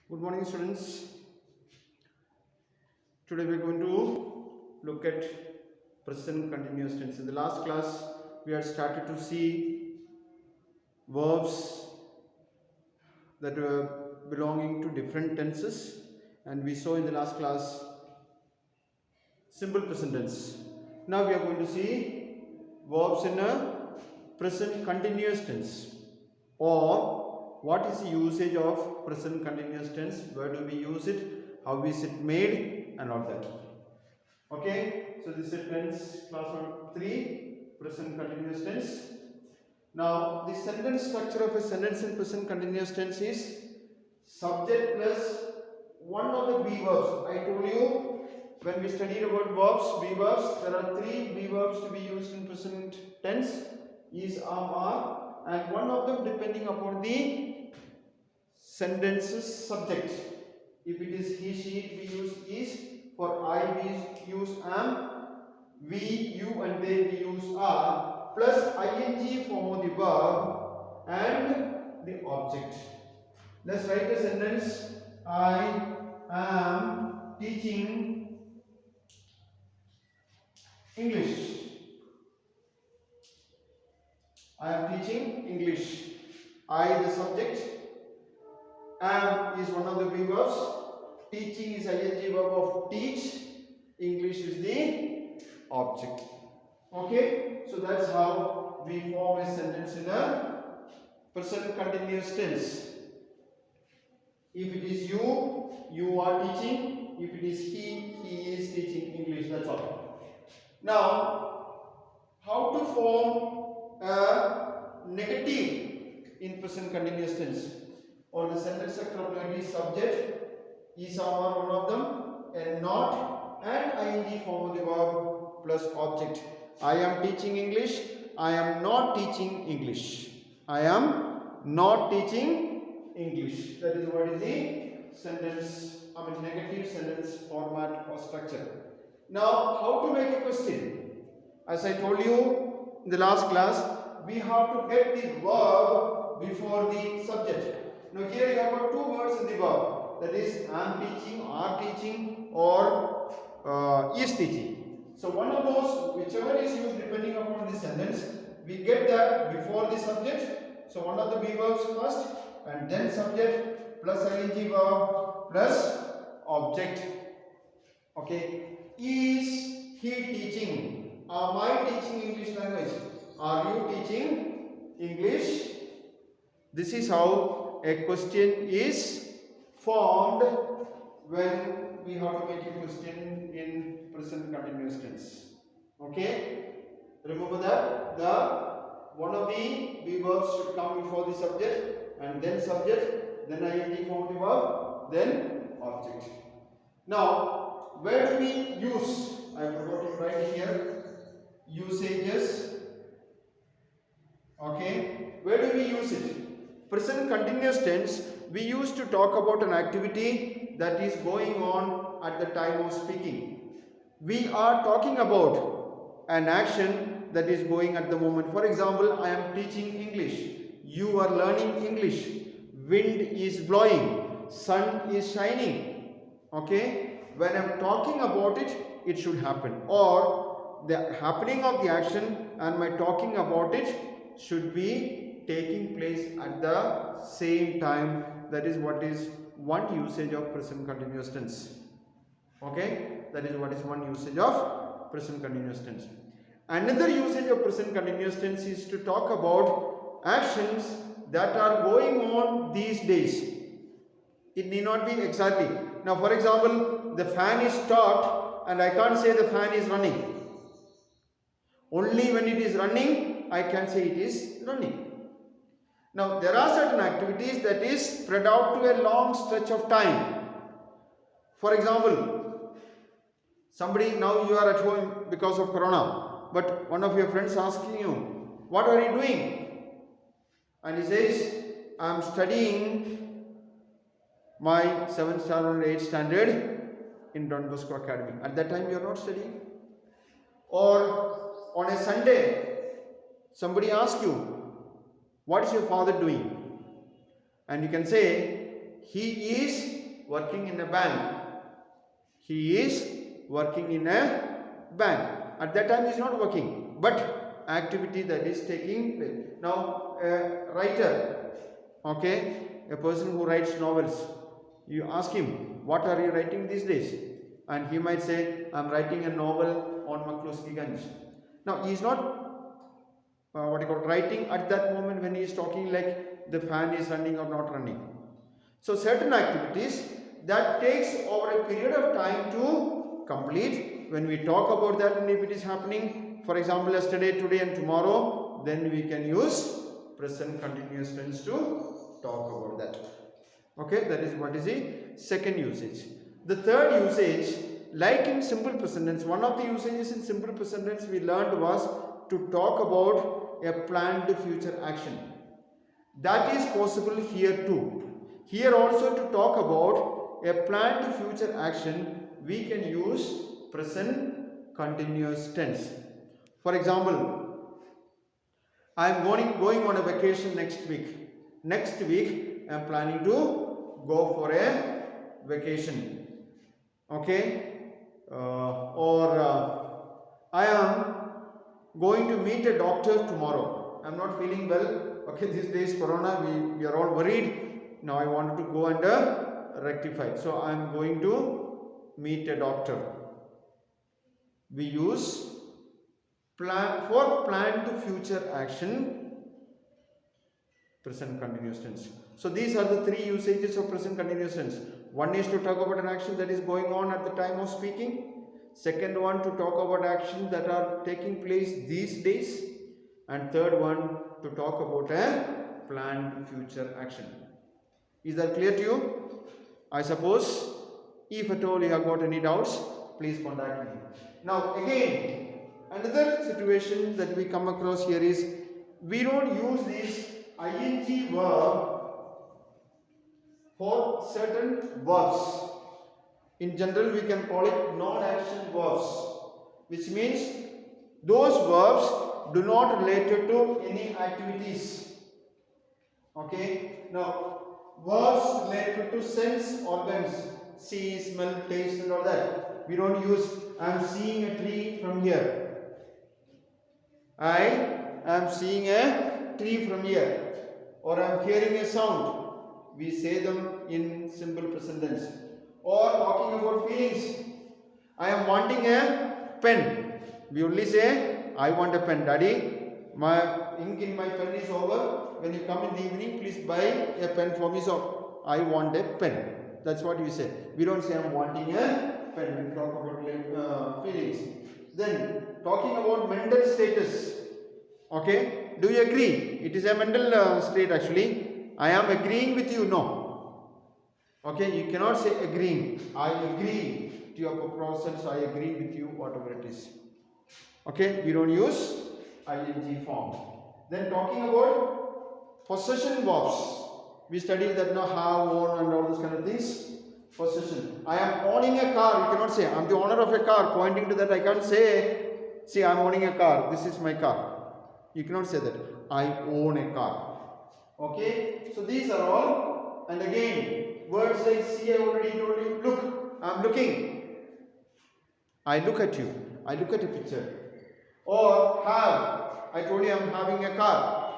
Good morning, students. Today we are going to look at present continuous tense. In the last class, we had started to see verbs that were belonging to different tenses, and we saw in the last class simple present tense. Now we are going to see verbs in a present continuous tense, or what is the usage of present continuous tense, where do we use it, how is it made, and all that. Okay, so this is tense class 3, present continuous tense. Now the sentence structure of a sentence in present continuous tense is subject plus one of the be verbs. I told you when we studied about verbs, be verbs, there are 3 be verbs to be used in present tense: is, are, and one of them depending upon the sentence's subject. If it is he, she, we use is. For I, we use am. We, you, and they, we use are. Plus ing form of the verb and the object. Let's write a sentence. I am teaching English. I am teaching English. I, the subject. Am is one of the be verbs. Teaching is ing verb of teach. English is the object. Okay, so that's how we form a sentence in a present continuous tense. If it is you, you are teaching. If it is he is teaching English. That's all. Now, how to form a negative in present continuous tense, or the sentence structure of negative: subject, is, are one of them, and not, and ing form of the verb plus object. I am teaching English. I am not teaching English. I am not teaching English. That is what is the sentence, negative sentence format or structure. Now, how to make a question? As I told you in the last class, we have to get the verb before the subject. Now, here you have got 2 words in the verb. That is, am teaching, are teaching, or is teaching. So one of those, whichever is used depending upon the sentence, we get that before the subject. So one of the be verbs first, and then subject plus ing verb plus object. Okay, is he teaching? Am I teaching English language? Are you teaching English? This is how a question is formed when we have to make a question in present continuous tense. Okay, remember that the one of the be verbs should come before the subject, and then subject, then ing form the verb, then object. Now, where do we use? I forgot to write here usages. Okay, where do we use it? Present continuous tense, we used to talk about an activity that is going on at the time of speaking. We are talking about an action that is going at the moment. For example, I am teaching English. You are learning English. Wind is blowing. Sun is shining. Okay, when I am talking about it, it should happen. Or the happening of the action and my talking about it should be taking place at the same time. That is what is one usage of present continuous tense. Okay, that is what is one usage of present continuous tense. Another usage of present continuous tense is to talk about actions that are going on these days. It need not be exactly. Now, for example, the fan is stopped and I can't say the fan is running. Only when it is running, I can say it is running. Now, there are certain activities that is spread out to a long stretch of time. For example, somebody, now you are at home because of corona, but one of your friends asking you, what are you doing? And he says, I am studying my 7th standard or 8th standard in Don Bosco Academy. At that time, you are not studying. Or on a Sunday, somebody asks you, what is your father doing? And you can say, he is working in a bank. He is working in a bank. At that time he is not working, but activity that is taking place. Now a writer, okay, a person who writes novels, you ask him, what are you writing these days? And he might say, I am writing a novel on McCloskey Ganj. Now he is not writing at that moment when he is talking like the fan is running or not running. So certain activities that takes over a period of time to complete. When we talk about that and if it is happening, for example, yesterday, today and tomorrow, then we can use present continuous tense to talk about that. Okay, that is what is the second usage. The third usage, like in simple present tense, one of the usages in simple present tense we learned was to talk about a planned future action. That is possible here too. Here also to talk about a planned future action, we can use present continuous tense. For example, I am going on a vacation next week. Next week I am planning to go for a vacation. Okay, I am going to meet a doctor tomorrow. I am not feeling well. Okay, these days corona, we are all worried. Now I wanted to go and rectify. So I am going to meet a doctor. We use for planned future action, present continuous tense. So these are the three usages of present continuous tense. One is to talk about an action that is going on at the time of speaking. Second one to talk about actions that are taking place these days. And third one to talk about a planned future action. Is that clear to you? I suppose if at all you have got any doubts, please contact me. Now again, another situation that we come across here is we don't use this ing verb for certain verbs. In general, we can call it non-action verbs, which means those verbs do not relate to any activities. Okay. Now, verbs related to sense organs, see, smell, taste and all that. We don't use I am seeing a tree from here. I am seeing a tree from here. Or I am hearing a sound. We say them in simple present tense. Or talking about feelings. I am wanting a pen. We only say I want a pen. Daddy, my ink in my pen is over. When you come in the evening, please buy a pen for me. So I want a pen. That's what we say. We don't say I'm wanting a pen. We talk about feelings. Then talking about mental status. Okay, do you agree? It is a mental state actually. I am agreeing with you. No. Okay, you cannot say agreeing. I agree to your proposals. I agree with you, whatever it is. Okay, we don't use ing form. Then talking about possession verbs. We studied that now have, own and all those kind of things. Possession. I am owning a car. You cannot say I am the owner of a car. Pointing to that, I can't say, see, I am owning a car. This is my car. You cannot say that. I own a car. Okay. So these are all. And again, words like see, I already told you. Look, I am looking. I look at you. I look at a picture. Or have. I told you I am having a car.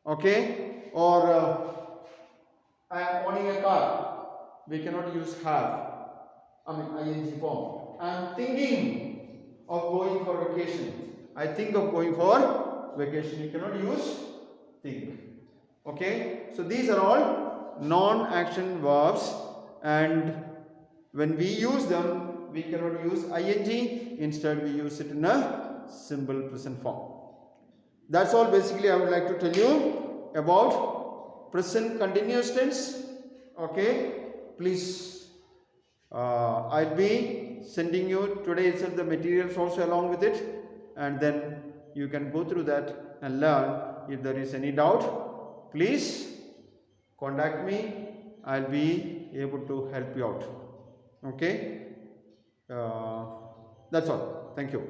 Okay. Or I am owning a car. We cannot use have. ing form. I am thinking of going for vacation. I think of going for vacation. You cannot use think. Okay. So these are all non-action verbs, and when we use them, we cannot use ing. Instead, we use it in a simple present form. That's all basically I would like to tell you about present continuous tense. Okay. Please, I'll be sending you today itself the materials also along with it, and then you can go through that and learn. If there is any doubt, please contact me. I'll be able to help you out. Okay. That's all. Thank you.